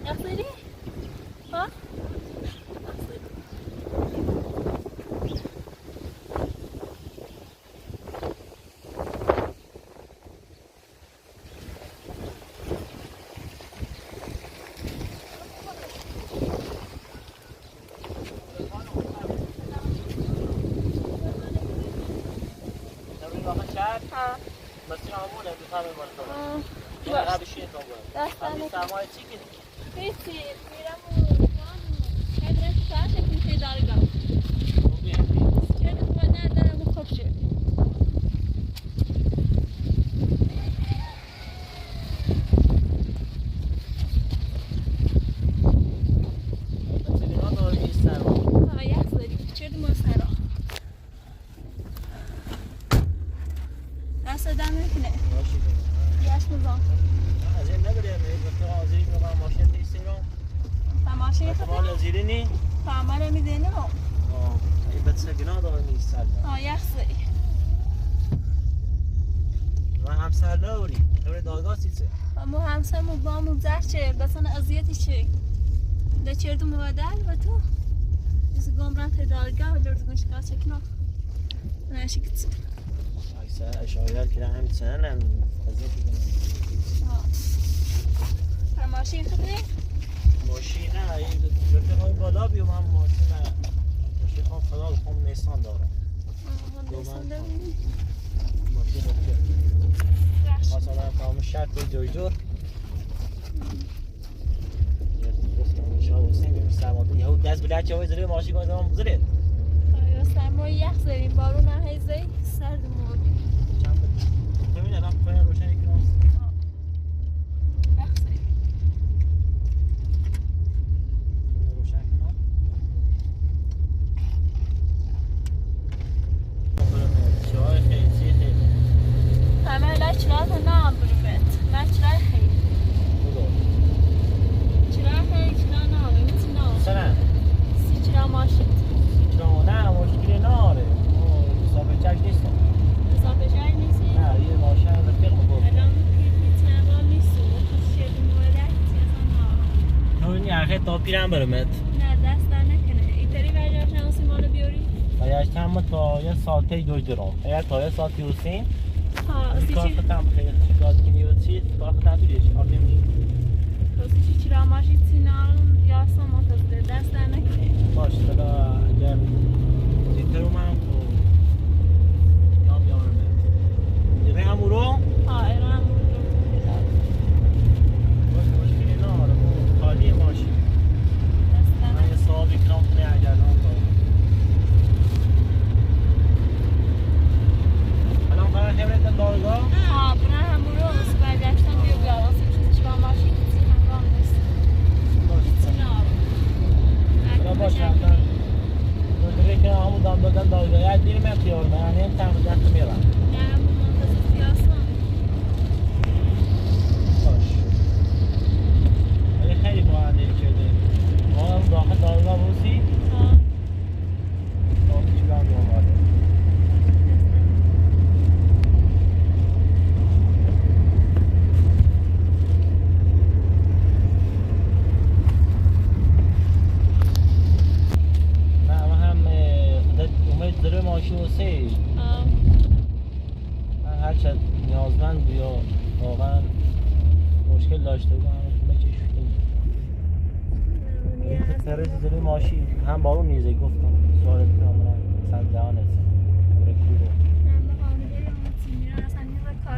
یخ ها بس عمونا بفهم المرتبة. لا هذا شيء طبعا. هذا سامع تيجي. هيتي ميرامو هذا ساعة كنت في دارجا. كانت وانا ده مخبش. زیرینی؟ فهمه میزنه رو این بچه گناه داره نیست یخصی و همسر نوری نوری دادگاه سیسه اما همسر مو با مو زرچه بسان ازیتی چه ده چردو موادر و تو از گمران تا دادگاه و لرزگون شکار چکنا نشی کتی اکسا اشاریال که همین سنن هم ازیتی کنم فرماشی خدی؟ ماشین نه این برده های بالا بیوم هم ماشین خان خدا بخوام نیستان دارم نیستان دارم ماشین رو مثلا قام شرط به جای دور گفتم شما حسین بیم سرمانده یهو دست بلد چه های زره ماشین کنید هم بزرید سرمای یخ زریم بارون هیزه سرد موردی چند بود ببین الان پایین روشن کنم پیرم برمت نه دست در نکنه ایتری برجاش نموسی مالو بیاری برجاش هم تا یه ساعته دوش درم اگر تا یه ساعت بیوسین کار ختم خیلی شکاز کنی و چیز کار ختم بیریش آبی میشه کسی چی را ماشید سینارون یا سامان تازده دست در نکنه باش تلا اگر زیترو من یام برمت دیره همو رو؟ ایره همو رو باش مشکلی ناره خالی ماشین صاحبی کنم خونه اگران دارم الان قرار خبرتن دارگاه؟ برای همون رو بس برگشتن بیا بیار واسه چیزی با ماشین کسی همراه نیست کسی نارو باشه همون دوزره که همون دام دادن دارگاه یه دیر من خیار من یعنی این تمام دست میرم نه همون منتظر سیاسان باش ولی خیلی باید شده ما داخل دارگاه بوسی داخل چی برم دوماره نه اما هم امید داره ماشین بوسی من هرچند نیازمند یا واقعا مشکل داشته بودم همه چیش سرش زیر ماشین هم بارون نیزه گفتم سوارت کامران سندهان است برکوره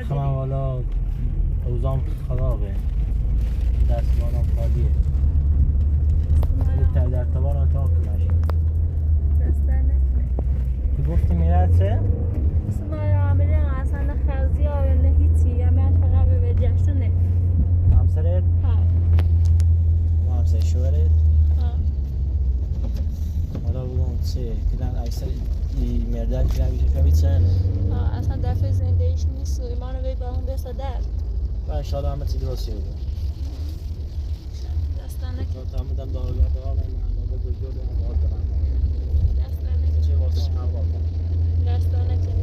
خمم والا روزام خرابه دستمانم خالیه در توان تا کنشی دست در نکنه تو گفتی میرد چه؟ اسم عاملی اصلا خرزی آینده هیچی همه فقط به جشنه همسرت؟ و همسر شوهرت؟ حالا بگم چه؟ کلن اکثر مردن کلن بیشه کمی چند؟ اصلا دفعه زندگیش نیست و ایمانو بی با اون بسا در و انشاءالله همه چی درستی بگم دستان نکن تا همه دم دارگاه دارم من به گجور دارم باید دارم دستان نکن چه واسه هم باید دستان نکن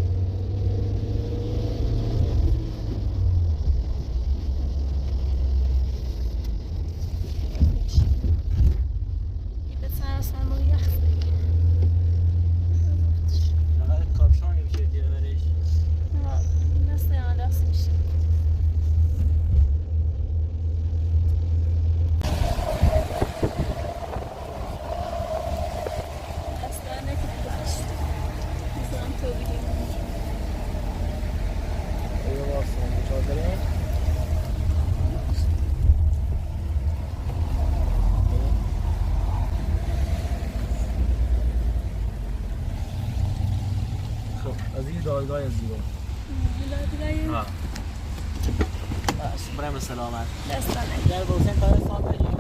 دادگاه زیرو. دادگاه. ها. بس برای سلامت. دستانه. در بوسن تا ساعت دیگه.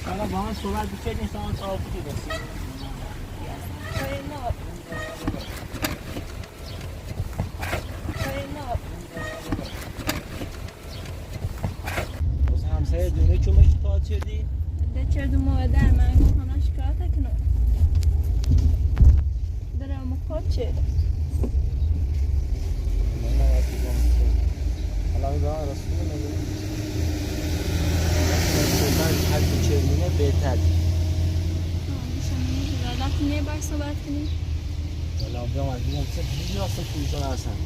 حالا با هم صحبت بکنید نیستان صاحب تو بسید بس همسایه دونه چومش تاعت شدی؟ ده چردو مادر من همه شکایت کنم درم مکات شد حالا این دارم رسول نگه من حد چرمینه بهتر وقتی نه باید صحبت کنیم ولی بیام از دیگه همسه دیگه هسته تویشون هستن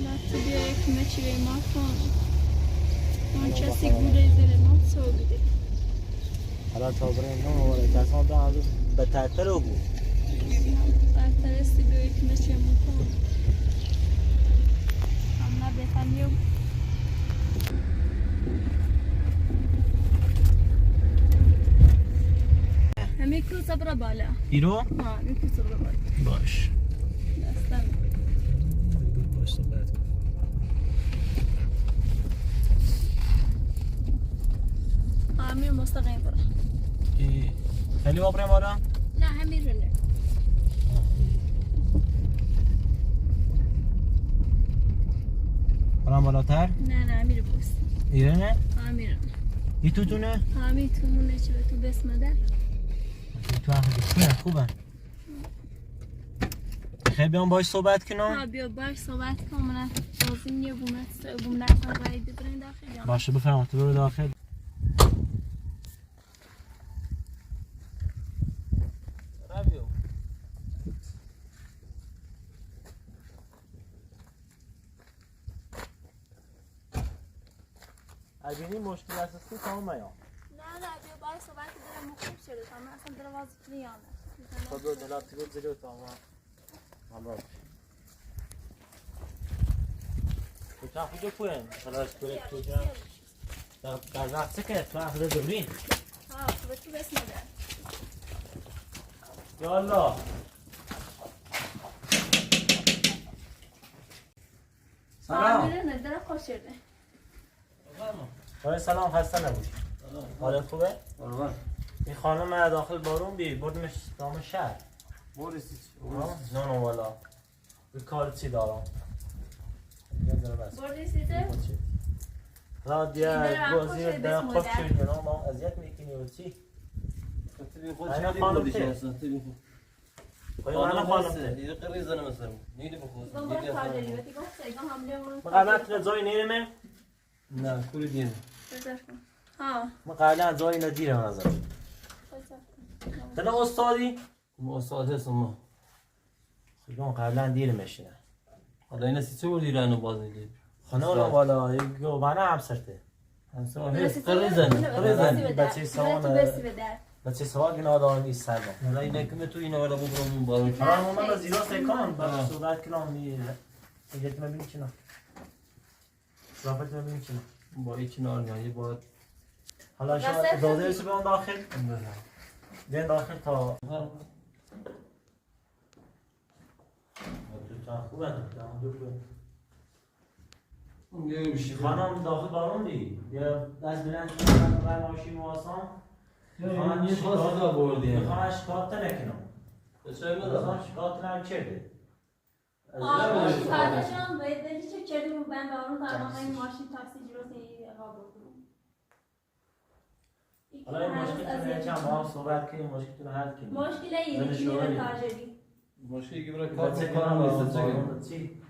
وقتی بیا یکی مچی به ما کن من چسی گوره زیر ما سو بده حالا تا بریم نام آوره کسان دا هزو بهترتر رو بود بهتر استی بیا یکی مچی ما کن همه بهتر نیو همه کوسه برا بالا ایرو؟ ها همه کوسه برا بالا باش دستم باش صحبت کن امیر مستقیم برا خیلی با بریم آرا؟ نه همین رونه برام بالاتر؟ نه امیر بوست ایره نه؟ امیر ای تو تونه؟ همین تو مونه چه تو بسم ده تو هم خوبه خیلی بیام باش صحبت کنم؟ ها بیا باش صحبت کنم من بازی نیه بوم نفتن رای ببرین داخل باشه بفرما تو برو داخل رابیو اگه مشکل اساسی تمام میام نه بیا باش صحبت کنم خوب شده من اصلا دروازه نیامه خب دلات تو زیرو تمام همراه تو تا خودت کوین خلاص کوی تو جا در وقت که تو اخذ دورین ها تو بسم ده یا الله سلام نه در خوش شده آره سلام خسته نباشی حالت خوبه؟ این خانم داخل بارون بردمش دام شهر نه نه والا به کار چی دارم یه ذره بس بردی سیده؟ را دیگه بازی در خوب شدی نه ما اذیت میکنی و چی Aynen خانم خواهی خانم یه قریه زنه مثلا نیدی بخوز گمبر کارجلی بودی گفت سیگاه حمله اون ما قبلا تو جایی نیرمه نه کوری دیم بذار کن ها ما قبلا جایی ندیرم ازش بذار کن تنها استادی ما استاد هستم ما خیلی قبلا دیرمش نه حالا این سی چه بردی رانو باز میدی خانه ولا والا یکو بنا هم سرته همسر هست قریه زنه بچه سوان بچه سوان که نادان نیست سرده حالا این نکمه تو اینا ولا ببرم بارو حالا من از ایران سکان با صحبت کنم دیگه تو ببینی چی نه صحبت ببینی چی نه با این کنار میایی باید حالا شما اجازه بسی بیان داخل بیان داخل تا خوبه خانم داخل بارون دی یا دست بلند کنم و ماشین مواسم یه خواست دا بردی میخوام شکایت نکنم بچه میخوام شکایت نکنم کرده کارشان باید بری چه چردی رو بند آرون فرمان این ماشین تاکسی جلو سیدی اقا بردون حالا این مشکلتون یکم با هم صحبت کنیم مشکلتون حل کنیم مشکل این یکی میره کارجلی مشکلی که برای کار نیست چی؟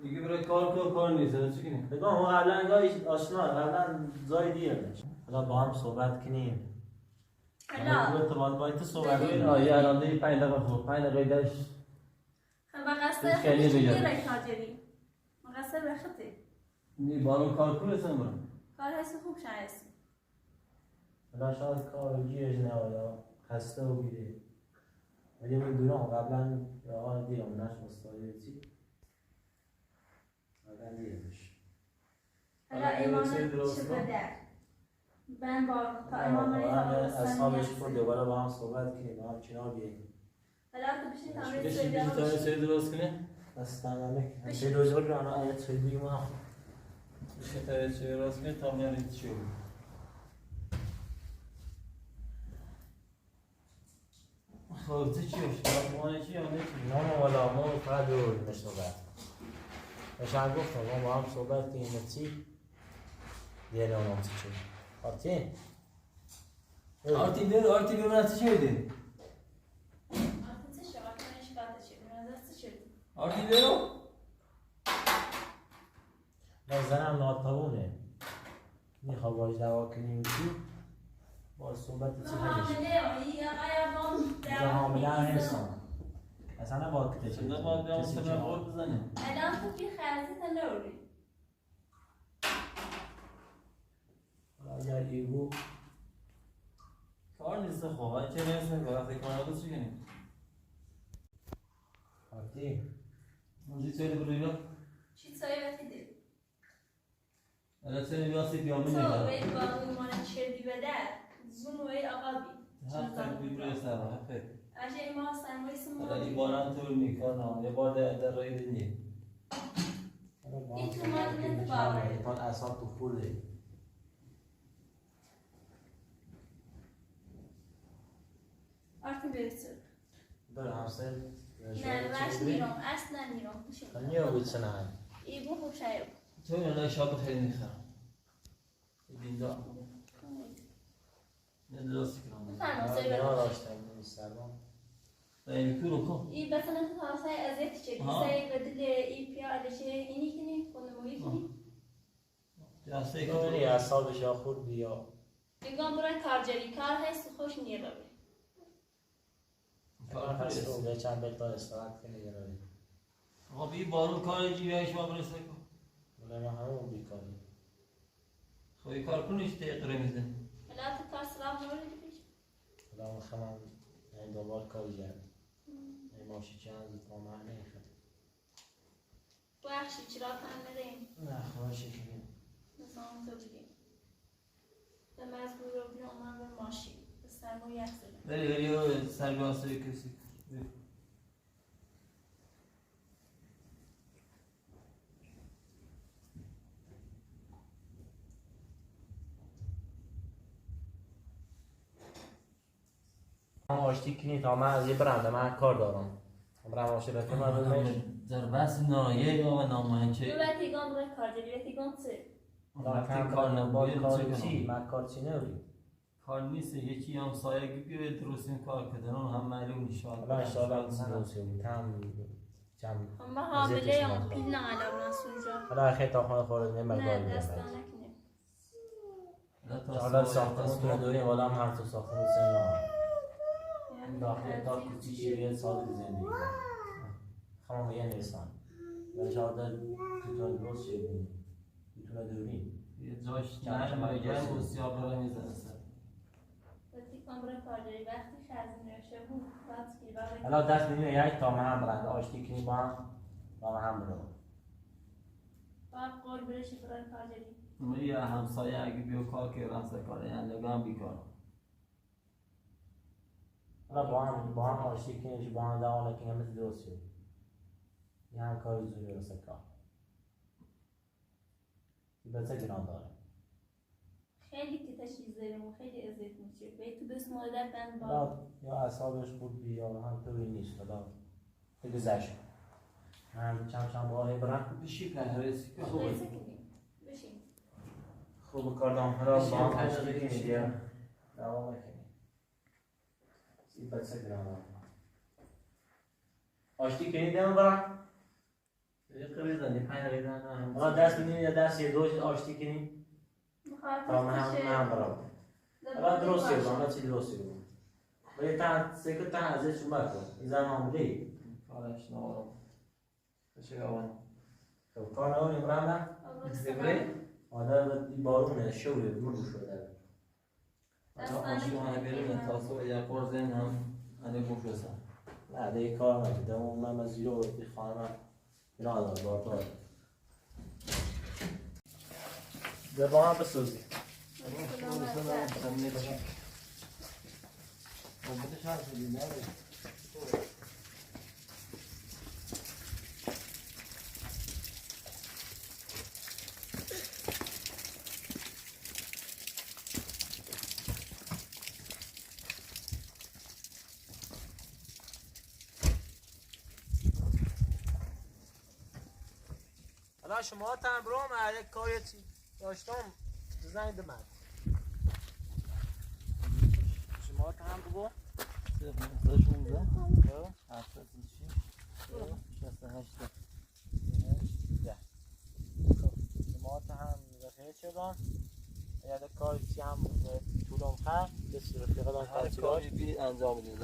دیگه برای کار نیست چی کنی؟ بگم ما قبلا انگاه آشنا قبلا جای دیگه حالا با هم صحبت کنیم حالا باید تو صحبت کنیم یه الان دیگه 5 دقیقه خوب 5 دقیقه داشت مقصر خوبش میره کارجلی مقصر بخطه نی بارون کار کنه سنبرم کار هست خوب شایستی حالا شاید کار گیرش نوالا خسته و بیده ولی من دونم قبلا آقا دیرم نش مستایی چی قبلا دیرمش حالا ایمان چه بدر من با تا ایمان من اصحابش خود دوباره با هم صحبت کنیم با هم کنار بیاییم حالا تو بشین تمرین بشی سویده تا سری درست کنه دست تنمه به روزگار رو آنها آیت خیلی بگیم ها بشی تا سری درست کنه تا میارید چی بود خب تو چی هست؟ مانه چی هم نیچی؟ نه والا ما فقط دور نشنوبت بشن گفتم ما با هم صحبت کنیم چی دیگه اونم چی چی آرتین آرتی ببینم چی شدی؟ آرتی برو؟ نه زنم ناتوونه میخواه باش دوا کنیم چی با صحبت چی همیشه حامله هم هستم اصلا نباید کته چی نه باید بیام سمه خود بزنیم الان تو که خرزی تلوری اگر ایگو کار نیست خواه چه نیست که وقتی کار نداشت چی کنیم؟ آرتین موزی چه بروی را؟ چی سایی وقتی دید؟ الان چه نیاسی بیامه تو نگرم باید با ایمان چردی بده زون باید آقا بید هفته بروی سر هفته اشه ایمان سرمایی سمون الان این بارم طول میکنم یه بار در رای دنیه این تو مادینه تو باوره تا اصاب تو خورده آرتی برسل داره همسر نه وش نیرم اصلا نیرم نیا بود سنان ای بو خوب شاید تو این شاب خیلی میخرم این دا نه درستی کنم بفرما سایی بده داشتم نیستم این کورو کن ای مثلا تو تاسای ازیت چه سایی بدل ای پیادشه اینی کنی کنمویی کنی جاسته که تو اصابش یا خورد بیا میگم برای کارجری کار هست خوش نیره کار هست رو به چند بلتا استراحت کنی گرایی آقا بی بارو کار جیوهش ما برسه کن ولی ما همون بیکاری خواهی کار کنیش تیقره میزن حالا تو کار سلام نوری بیش حالا ما خمم این دوبار کاری کرد این ماشی چند با معنی خد بخشی چرا تن ندهیم نه خواهشی کنیم نظام تو بگیم به مزبور رو بیرون من به ماشین به سرمو یخ زدم بری سر بیاسته کسی آشتی کنی تا من از یه برنده من کار دارم برم آشتی من بزنش در بس نایه یا و نامانچه تو باید تیگان برای کار داری باید تیگان چه؟ وقتی کار نباید کار چی؟ من کار چی نبودی؟ کار نیست یکی هم سایگی بیاید درست این کار کردن هم معلوم نشان حالا انشاءالله این درسته بود هم چند من حامله هم پیل نقلم نسونجا حالا خیلی تا خانه خورده نیم نه بگاری دست بگاری نکنیم حالا ساختمون تو دوریم والا هم تو ساختمون سن داخل تا کوچیکی بیاد سال زندگی خانم میگه نیستن ولی شاید تو درست شد میتونه دوریم یه جاش نرمه گرم و سیاه برای میزنه سر تیگان برای کار داری وقتی خزینه نشه بود باید که برای حالا دست میدیم یک تا من هم برنده آشتی کنی با هم برو باید قول برشی برای کار داری یه همسایه اگه بیو کار که رمسه کاره یعنی لگم بیکار حالا با هم آشتی کنیش با هم دوام نکنیم مثل درست شد یه هم کار زوری رسه کار این بچه گناه داره خیلی که تشریز داریم و خیلی ازت میشه باید تو بس مادر بند با حالا یا اعصابش خوب بی یا هم طوری نیست حالا بگذشت من چند باقی برم بشی که هرسی که خوبه خیلی کنیم بشین خوب کار دام حالا با هم آشتی کنیش یا دوام نکنیم این بچه گناه داره آشتی کنی دیم برم یه قریدن یه 5 قریدن حالا دست میدیم یا دست یه دوش آشتی کنیم تا من هم برام حالا درست شد حالا چی درست شد ولی سکر تا ازش اومد کن این زن معمولی کارش نوارم بشه گوان خب کار نواریم برم بگره آدم بارونه شوره مرو شده تا خوشی مانه بریم تاسو یه قرزن هم هنه خوش رسن نه دیگه کار نکرده من از زیرو بی خانم بنا دار بارتار ده با هم بسوزی حالا شما تن برو من یک کاری داشتم زنگ دمد شما تن برو 16 شما تن رفیق شدم یاد کاری چی هم طولم خواهد بسی رفیق دان هر کاری بی انجام میدیم